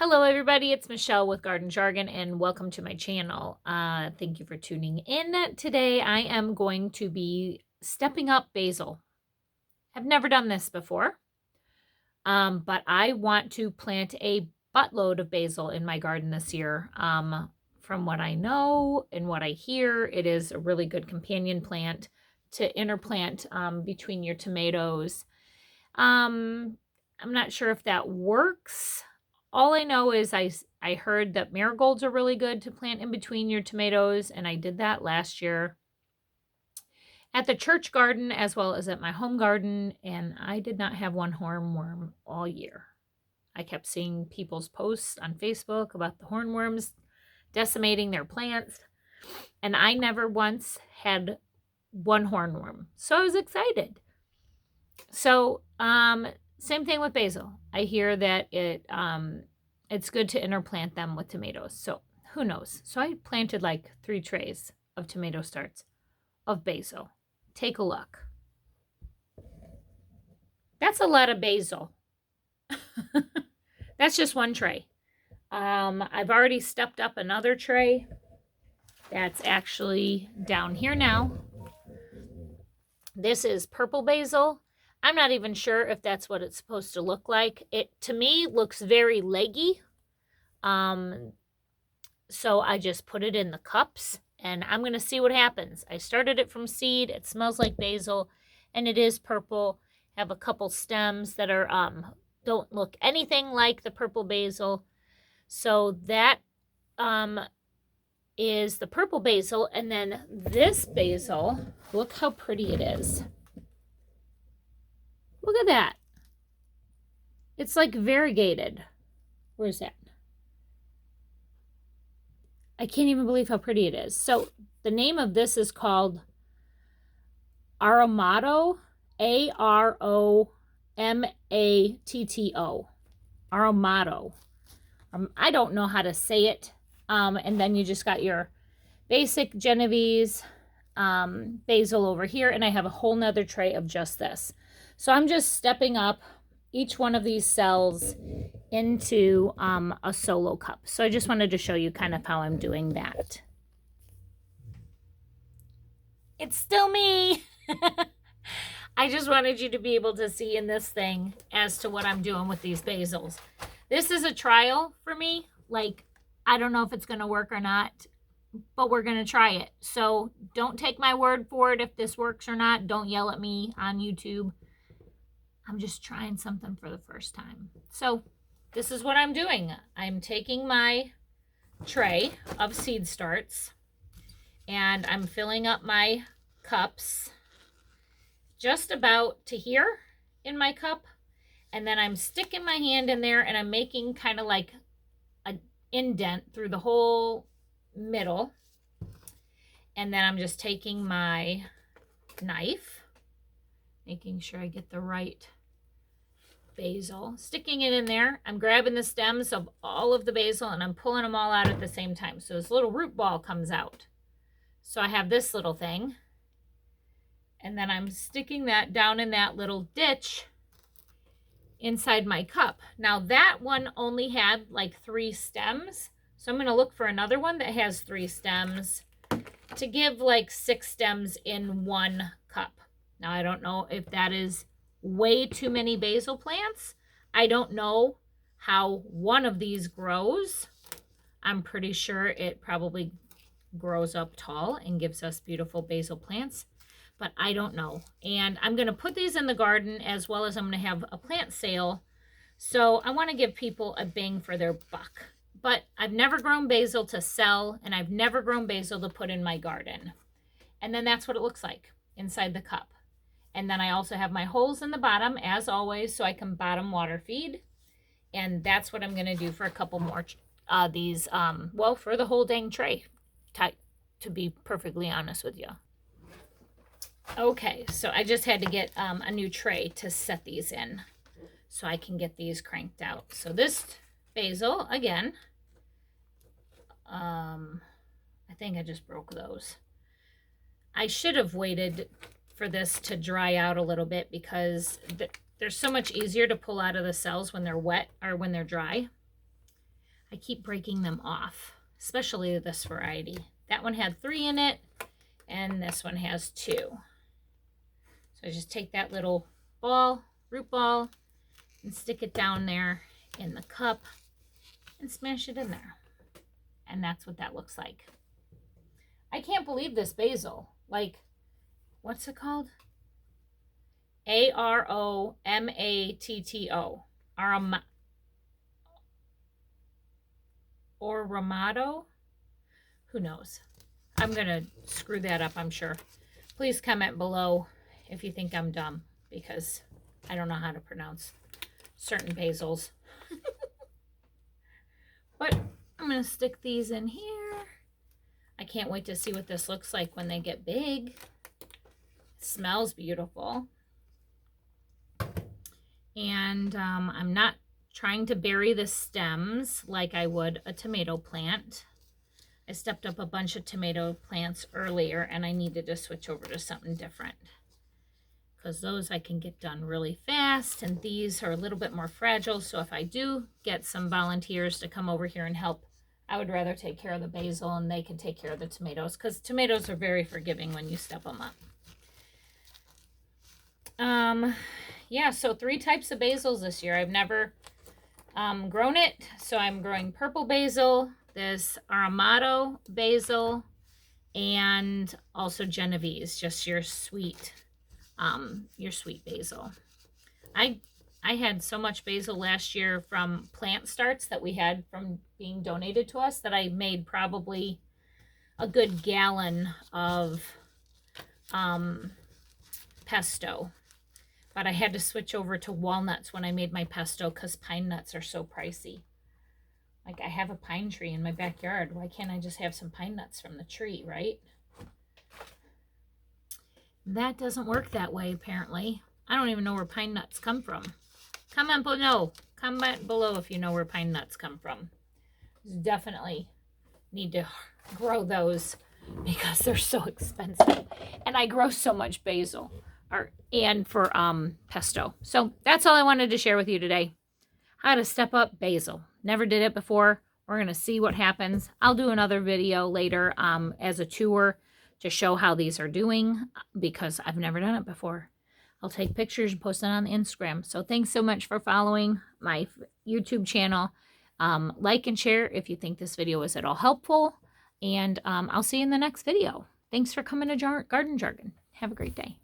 Hello everybody, it's Michelle with Garden Jargon and welcome to my channel. Thank you for tuning in. Today I am going to be stepping up basil. I've never done this before, but I want to plant a buttload of basil in my garden this year. From what I know and what I hear, it is a really good companion plant to interplant between your tomatoes. I'm not sure if that works. All I know is I heard that marigolds are really good to plant in between your tomatoes, and I did that last year at the church garden as well as at my home garden, and I did not have one hornworm all year. I kept seeing people's posts on Facebook about the hornworms decimating their plants, and I never once had one hornworm, so I was excited. So, same thing with basil. I hear that it's good to interplant them with tomatoes. So who knows? So I planted like 3 trays of tomato starts of basil. Take a look. That's a lot of basil. That's just one tray. I've already stepped up another tray. That's actually down here now. This is purple basil. I'm not even sure if that's what it's supposed to look like. It, to me, looks very leggy. So I just put it in the cups, and I'm going to see what happens. I started it from seed. It smells like basil, and it is purple. I have a couple stems that are don't look anything like the purple basil. So that is the purple basil, and then this basil, look how pretty it is. Look at that. It's like variegated. Where's that? I can't even believe how pretty it is. So the name of this is called Aromatto, Aromatto. Aromatto. I don't know how to say it. And then you just got your basic Genovese basil over here, and I have a whole nother tray of just this. So I'm just stepping up each one of these cells into a solo cup. So I just wanted to show you kind of how I'm doing that. It's still me. I just wanted you to be able to see in this thing as to what I'm doing with these basils. This is a trial for me. Like, I don't know if it's going to work or not, but we're going to try it. So don't take my word for it if this works or not. Don't yell at me on YouTube. I'm just trying something for the first time. So this is what I'm doing. I'm taking my tray of seed starts and I'm filling up my cups just about to here in my cup. And then I'm sticking my hand in there and I'm making kind of like an indent through the whole middle. And then I'm just taking my knife, making sure I get the right basil, sticking it in there. I'm grabbing the stems of all of the basil and I'm pulling them all out at the same time. So this little root ball comes out. So I have this little thing. And then I'm sticking that down in that little ditch inside my cup. Now that one only had like 3 stems. So I'm going to look for another one that has 3 stems to give like 6 stems in one cup. Now I don't know if that is way too many basil plants. I don't know how one of these grows. I'm pretty sure it probably grows up tall and gives us beautiful basil plants, but I don't know. And I'm going to put these in the garden as well as I'm going to have a plant sale. So I want to give people a bang for their buck. But I've never grown basil to sell, and I've never grown basil to put in my garden. And then that's what it looks like inside the cup. And then I also have my holes in the bottom, as always, so I can bottom water feed. And that's what I'm going to do for a couple more these, well, for the whole dang tray, to be perfectly honest with you. Okay, so I just had to get a new tray to set these in so I can get these cranked out. So this basil, again, I think I just broke those. I should have waited for this to dry out a little bit because they're so much easier to pull out of the cells when they're wet or when they're dry. I keep breaking them off, especially this variety. That one had 3 in it, and this one has 2. So I just take that little ball, root ball, and stick it down there in the cup and smash it in there. And that's what that looks like. I can't believe this basil. Like, what's it called? Aromatto. Or Ramato? Who knows? I'm going to screw that up, I'm sure. Please comment below if you think I'm dumb, because I don't know how to pronounce certain basils. But I'm going to stick these in here. I can't wait to see what this looks like when they get big. It smells beautiful. And I'm not trying to bury the stems like I would a tomato plant. I stepped up a bunch of tomato plants earlier, and I needed to switch over to something different, because those I can get done really fast, and these are a little bit more fragile. So if I do get some volunteers to come over here and help, I would rather take care of the basil and they can take care of the tomatoes, because tomatoes are very forgiving when you step them up. Yeah, so 3 types of basils this year. I've never grown it, so I'm growing purple basil, this Aromatto basil, and also Genovese, just your sweet basil. I had so much basil last year from plant starts that we had from being donated to us that I made probably a good gallon of pesto. But I had to switch over to walnuts when I made my pesto because pine nuts are so pricey. Like, I have a pine tree in my backyard. Why can't I just have some pine nuts from the tree, right? That doesn't work that way, apparently. I don't even know where pine nuts come from. Comment below if you know where pine nuts come from. Definitely need to grow those because they're so expensive. And I grow so much basil and for pesto. So that's all I wanted to share with you today. How to step up basil. Never did it before. We're going to see what happens. I'll do another video later as a tour to show how these are doing, because I've never done it before. I'll take pictures and post it on Instagram. So thanks so much for following my YouTube channel. Like and share if you think this video was at all helpful. And I'll see you in the next video. Thanks for coming to Garden Jargon. Have a great day.